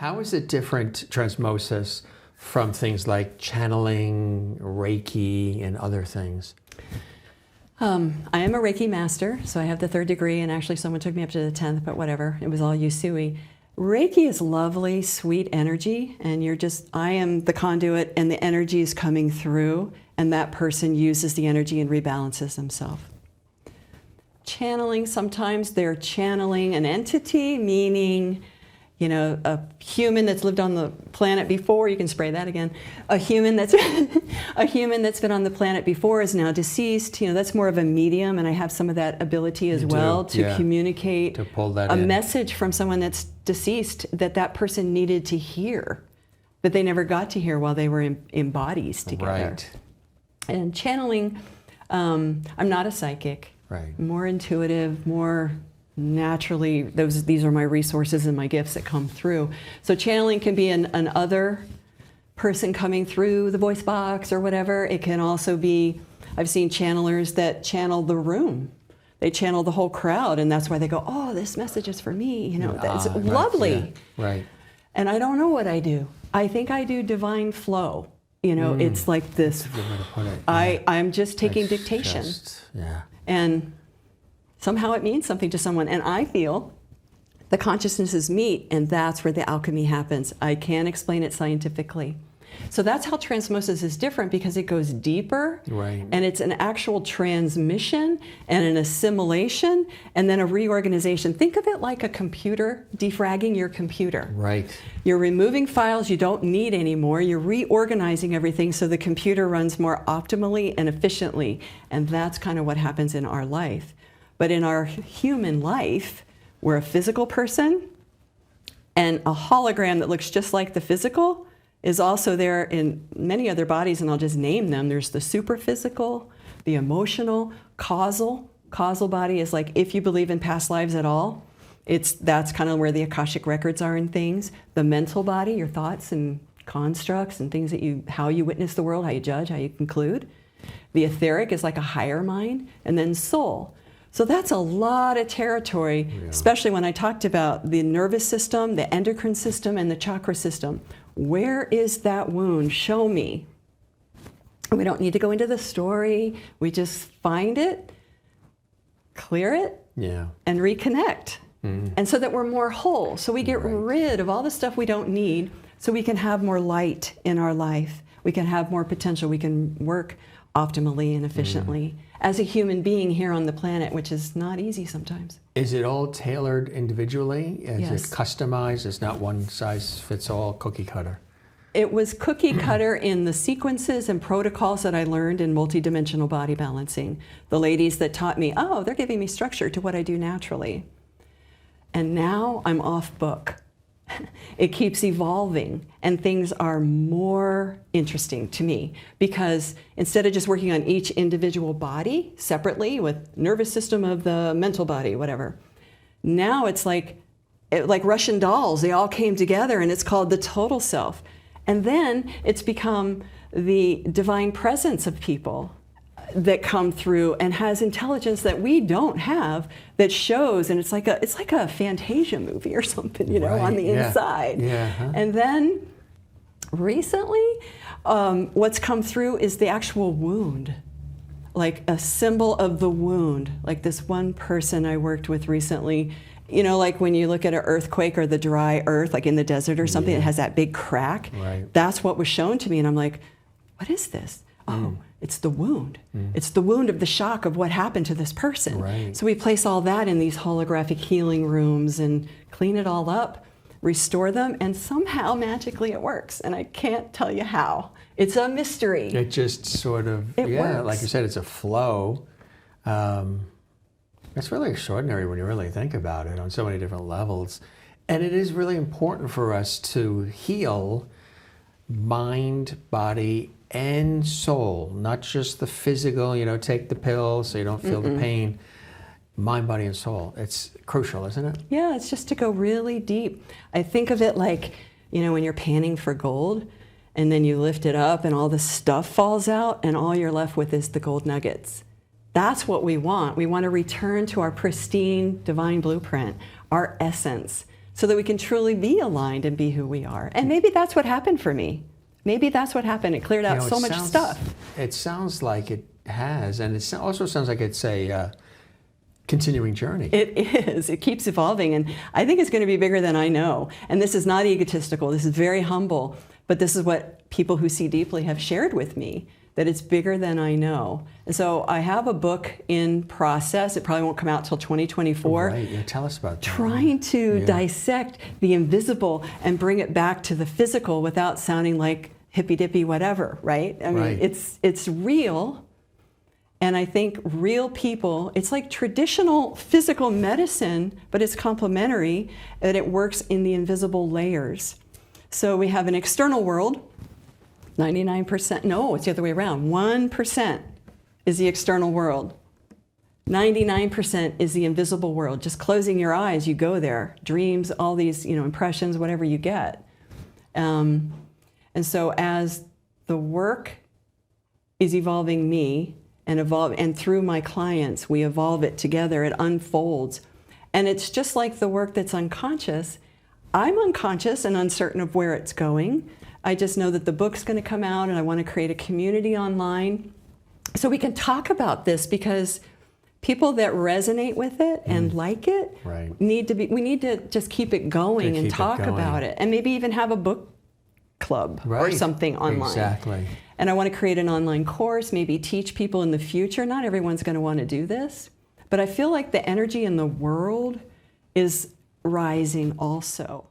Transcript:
How is it different, transmosis, from things like channeling, Reiki, and other things? I am a Reiki master, so I have the 3rd degree, and actually someone took me up to the 10th, but whatever. It was all Usui. Reiki is lovely, sweet energy, and I am the conduit, and the energy is coming through, and that person uses the energy and rebalances themselves. Channeling, sometimes they're channeling an entity, meaning, a human that's lived on the planet before. You can spray that again. A human that's been on the planet before is now deceased. That's more of a medium, and I have some of that ability as well to communicate to pull that a in. message from someone that's deceased that person needed to hear, but they never got to hear while they were in bodies together. Right. And channeling, I'm not a psychic. Right. More intuitive, more naturally, these are my resources and my gifts that come through. So channeling can be an other person coming through the voice box or whatever. It can also be, I've seen channelers that channel the room. They channel the whole crowd, and that's why they go, oh, this message is for me. That's lovely. Yeah. Right. And I don't know what I do. I think I do divine flow. It's like this. That's a good way to put it. I'm just taking dictation. And somehow it means something to someone. And I feel the consciousnesses meet, and that's where the alchemy happens. I can't explain it scientifically. So that's how transmosis is different, because it goes deeper. Right. And it's an actual transmission and an assimilation and then a reorganization. Think of it like a computer, defragging your computer. Right. You're removing files you don't need anymore. You're reorganizing everything so the computer runs more optimally and efficiently. And that's kind of what happens in our life. But in our human life, we're a physical person, and a hologram that looks just like the physical is also there in many other bodies, and I'll just name them. There's the superphysical, the emotional, causal. Causal body is like, if you believe in past lives at all, that's kind of where the Akashic records are in things. The mental body, your thoughts and constructs and things how you witness the world, how you judge, how you conclude. The etheric is like a higher mind, and then soul. So that's a lot of territory, especially when I talked about the nervous system, the endocrine system, and the chakra system. Where is that wound? Show me. We don't need to go into the story. We just find it, clear it, and reconnect. And so that we're more whole. So we get rid of all the stuff we don't need so we can have more light in our life. We can have more potential. We can work optimally and efficiently as a human being here on the planet, which is not easy sometimes. Is it all tailored individually? Is Yes. it customized? It's not one size fits all, cookie cutter? It was cookie cutter in the sequences and protocols that I learned in multidimensional body balancing. The ladies that taught me, they're giving me structure to what I do naturally. And now I'm off book. It keeps evolving, and things are more interesting to me, because instead of just working on each individual body separately with nervous system of the mental body, whatever, now it's like Russian dolls. They all came together, and it's called the total self. And then it's become the divine presence of people that come through and has intelligence that we don't have, that shows, and it's like a Fantasia movie or something, on the inside. And then recently, what's come through is the actual wound, like a symbol of the wound. Like this one person I worked with recently, like when you look at an earthquake or the dry earth, like in the desert or something, it has that big crack. Right. That's what was shown to me, and I'm like, what is this? Oh, it's the wound. It's the wound of the shock of what happened to this person. Right. So we place all that in these holographic healing rooms and clean it all up, restore them, and somehow magically it works. And I can't tell you how. It's a mystery. It just sort of, works. Like you said, it's a flow. It's really extraordinary when you really think about it on so many different levels. And it is really important for us to heal mind, body, and soul, not just the physical, take the pill so you don't feel the pain. Mind, body, and soul. It's crucial, isn't it? Yeah, it's just to go really deep. I think of it like, when you're panning for gold, and then you lift it up and all the stuff falls out, and all you're left with is the gold nuggets. That's what we want. We want to return to our pristine divine blueprint, our essence, so that we can truly be aligned and be who we are. And maybe that's what happened for me. Maybe that's what happened. It cleared out so much stuff. It sounds like it has, and it also sounds like it's a continuing journey. It is. It keeps evolving, and I think it's going to be bigger than I know. And this is not egotistical. This is very humble, but this is what people who see deeply have shared with me, that it's bigger than I know. And so I have a book in process. It probably won't come out till 2024. Right. Yeah, tell us about that. Trying to dissect the invisible and bring it back to the physical without sounding like hippy-dippy whatever, right? I mean, it's real. And I think real people, it's like traditional physical medicine, but it's complementary, and it works in the invisible layers. So we have an external world, 99%, no, it's the other way around. 1% is the external world. 99% is the invisible world. Just closing your eyes, you go there. Dreams, all these, impressions, whatever you get. And so as the work is evolving me and through my clients, we evolve it together, it unfolds. And it's just like the work that's unconscious. I'm unconscious and uncertain of where it's going. I just know that the book's going to come out, and I want to create a community online so we can talk about this, because people that resonate with it and like it we need to just keep it going and talk about it, and maybe even have a book club or something online. Exactly. And I want to create an online course, maybe teach people in the future. Not everyone's going to want to do this, but I feel like the energy in the world is rising also.